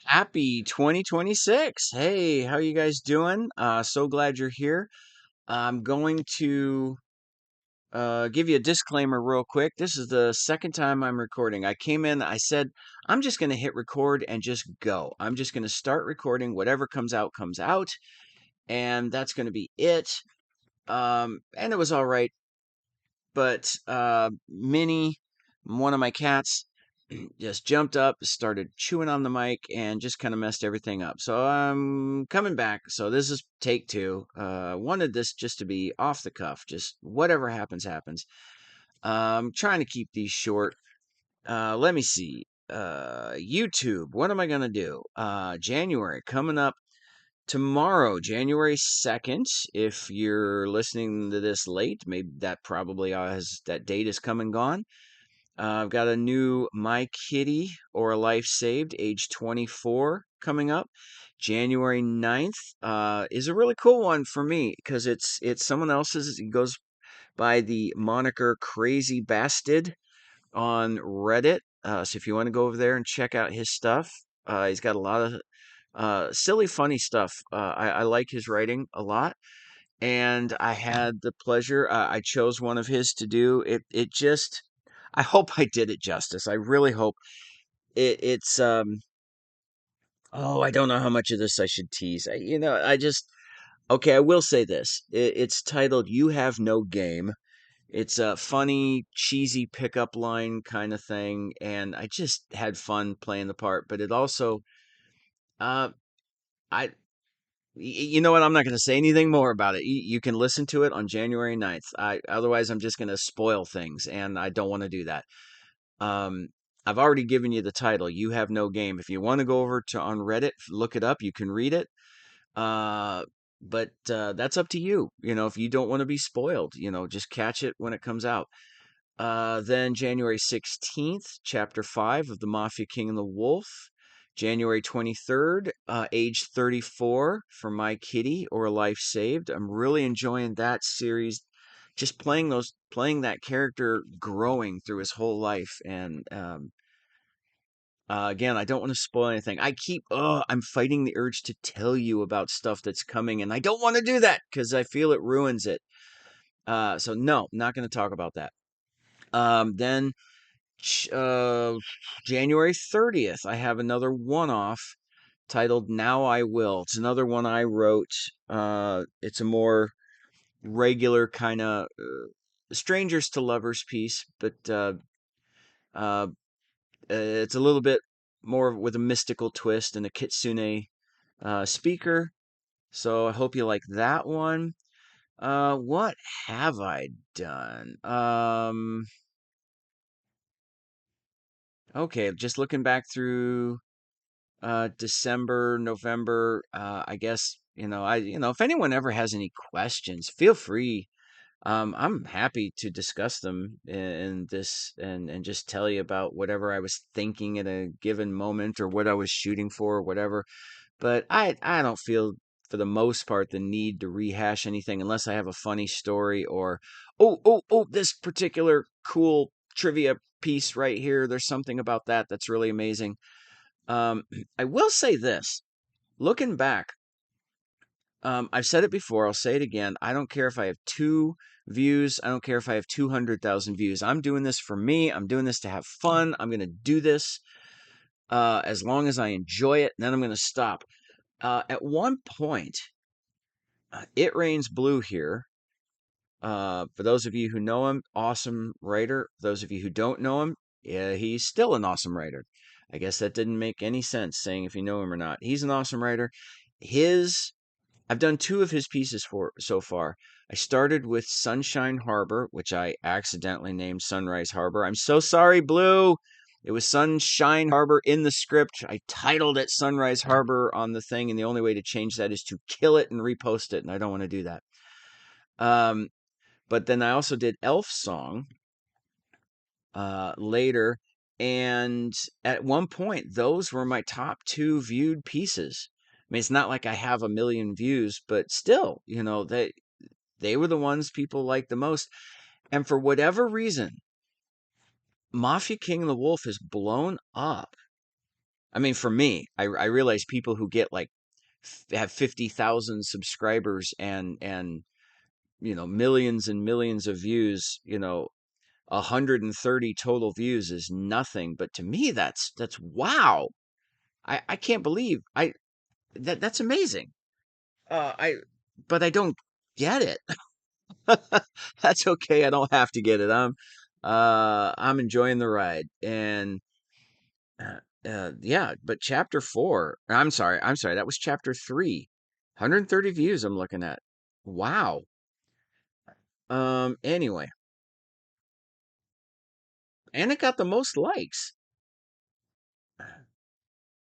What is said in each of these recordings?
Happy 2026. Hey, how you guys doing? So glad you're here. I'm going to give you a disclaimer real quick. This is the second time I'm recording. I came in, I said, I'm just going to hit record and just go. I'm just going to start recording. Whatever comes out, and that's going to be it. And it was all right, but Minnie, one of my cats, just jumped up, started chewing on the mic, and just kind of messed everything up. So I'm coming back. So this is take two. Wanted this just to be off the cuff, just whatever happens, happens. Trying to keep these short. Let me see. YouTube. What am I gonna do? January coming up tomorrow, January 2nd. If you're listening to this late, maybe that probably has that date is come and gone. I've got a new My Kitty or a Life Saved, age 24, coming up. January 9th is a really cool one for me because it's someone else's. It goes by the moniker Crazy Bastard on Reddit. So if you want to go over there and check out his stuff, he's got a lot of silly, funny stuff. I like his writing a lot. And I had the pleasure, I chose one of his to do. It just, I hope I did it justice. I really hope it's oh, I don't know how much of this I should tease. I just, okay, I will say this. It's titled You Have No Game. It's a funny, cheesy pickup line kind of thing. And I just had fun playing the part, but it also, uh, I, you know what? I'm not going to say anything more about it. You can listen to it on January 9th. Otherwise, I'm just going to spoil things, and I don't want to do that. Um, I've already given you the title. You have no game. If you want to go over to on Reddit, look it up. You can read it. Uh, but that's up to you. If you don't want to be spoiled, just catch it when it comes out. Then January 16th, Chapter 5 of The Mafia King and the Wolf. January 23rd, age 34 for My Kitty or a Life Saved. I'm really enjoying that series. Just playing that character growing through his whole life. And again, I don't want to spoil anything. I'm fighting the urge to tell you about stuff that's coming, and I don't want to do that because I feel it ruins it. So no, not going to talk about that. Then January 30th, I have another one off titled Now I Will. It's another one I wrote. It's a more regular kind of strangers to lovers piece, but uh, it's a little bit more with a mystical twist and a kitsune speaker. So I hope you like that one. What have I done? Okay, just looking back through December, November. I guess if anyone ever has any questions, feel free. I'm happy to discuss them in this and just tell you about whatever I was thinking at a given moment or what I was shooting for or whatever. But I don't feel for the most part the need to rehash anything unless I have a funny story or oh this particular cool trivia piece right here. There's something about that's really amazing. Um, I will say this, looking back, I've said it before, I'll say it again. I don't care if I have 2 views. I don't care if I have 200,000 views. I'm doing this for me. I'm doing this to have fun. I'm going to do this as long as I enjoy it. And then I'm going to stop. At one point, It Rains Blue here. For those of you who know him, awesome writer. For those of you who don't know him, yeah, he's still an awesome writer. I guess that didn't make any sense saying if you know him or not. He's an awesome writer. His I've done 2 of his pieces for so far. I started with Sunshine Harbor, which I accidentally named Sunrise Harbor. I'm so sorry, Blue. It was Sunshine Harbor in the script. I titled it Sunrise Harbor on the thing, and the only way to change that is to kill it and repost it, and I don't want to do that. Um, but then I also did Elf Song later, and at one point, those were my top 2 viewed pieces. I mean, it's not like I have a million views, but still, they were the ones people liked the most. And for whatever reason, Mafia King and the Wolf has blown up. I mean, for me, I realize people who get like have 50,000 subscribers and millions and millions of views, 130 total views is nothing, but to me that's wow. I can't believe that's amazing. I but I don't get it. That's okay. I don't have to get it. I'm enjoying the ride. And yeah, but chapter 4, I'm sorry, that was chapter 3. 130 views I'm looking at. Wow. Anyway, and it got the most likes.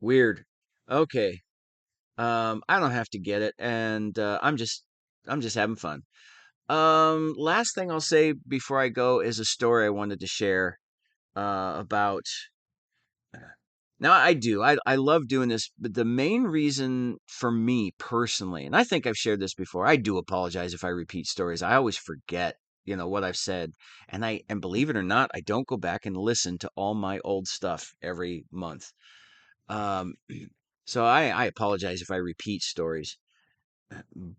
Weird. Okay. I don't have to get it, and I'm just having fun. Last thing I'll say before I go is a story I wanted to share about. Now I do. I love doing this, but the main reason for me personally, and I think I've shared this before. I do apologize if I repeat stories. I always forget, what I've said, and believe it or not, I don't go back and listen to all my old stuff every month. Um, so I apologize if I repeat stories,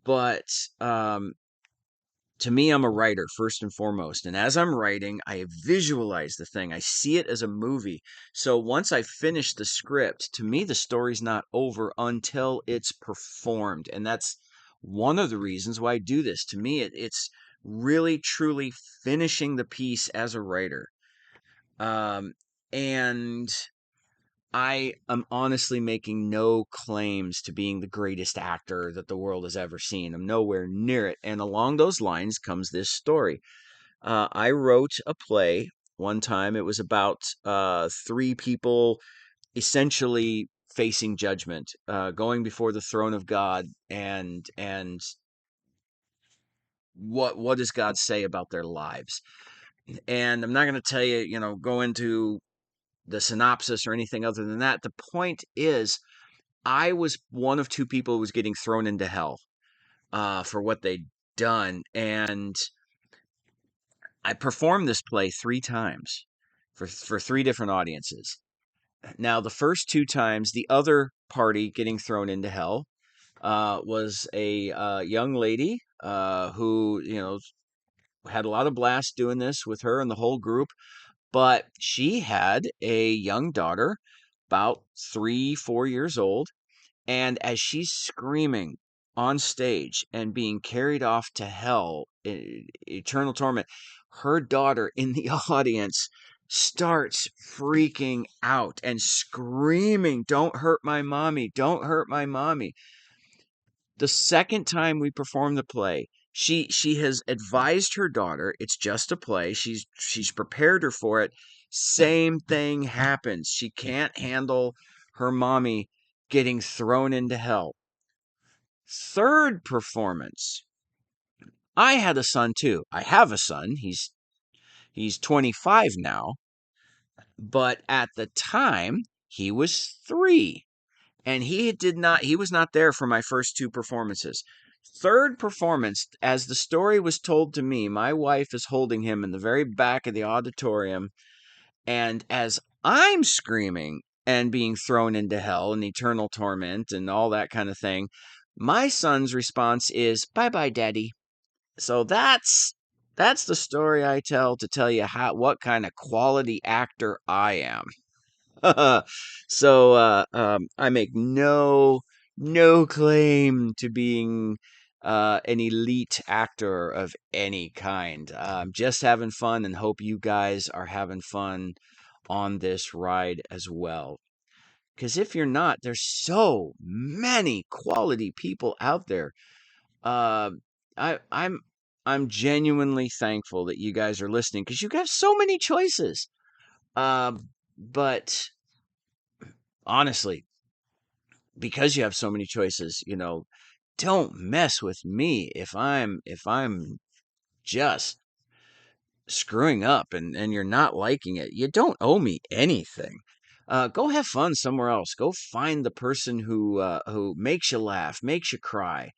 but um, to me, I'm a writer first and foremost. And as I'm writing, I visualize the thing. I see it as a movie. So once I finish the script, to me, the story's not over until it's performed. And that's one of the reasons why I do this. To me, it's really, truly finishing the piece as a writer. Um, and I am honestly making no claims to being the greatest actor that the world has ever seen. I'm nowhere near it. And along those lines comes this story. I wrote a play one time. It was about three people essentially facing judgment, going before the throne of God, and what does God say about their lives? And I'm not going to tell you, go into the synopsis or anything other than that. The point is, I was one of two people who was getting thrown into hell for what they'd done, and I performed this play three times for three different audiences. Now, the first two times, the other party getting thrown into hell was a young lady who, had a lot of blast doing this with her and the whole group, but she had a young daughter, about 3, 4 years old. And as she's screaming on stage and being carried off to hell, eternal torment, her daughter in the audience starts freaking out and screaming, "Don't hurt my mommy! Don't hurt my mommy!" The second time we performed the play, she has advised her daughter it's just a play. She's prepared her for it. Same thing happens. She can't handle her mommy getting thrown into hell. Third performance. I had a son too. I have a son. He's 25 now, but at the time he was 3. And he was not there for my first two performances. Third performance, as the story was told to me, my wife is holding him in the very back of the auditorium, and as I'm screaming and being thrown into hell and eternal torment and all that kind of thing, my son's response is, "Bye bye, Daddy." So that's the story I tell to tell you what kind of quality actor I am. So I make no claim to being an elite actor of any kind. I'm just having fun and hope you guys are having fun on this ride as well. Because if you're not, there's so many quality people out there. Uh, I'm genuinely thankful that you guys are listening because you have so many choices. But honestly, because you have so many choices, don't mess with me if I'm just screwing up and you're not liking it. You don't owe me anything. Go have fun somewhere else. Go find the person who makes you laugh, makes you cry,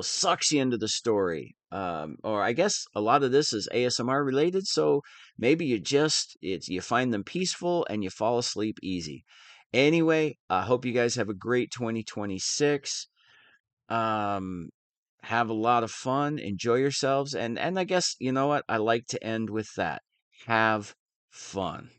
sucks you into the story. Or I guess a lot of this is ASMR related, so maybe you find them peaceful and you fall asleep easy. Anyway, I hope you guys have a great 2026. Um, have a lot of fun, enjoy yourselves, and I guess you know what? I like to end with that. Have fun.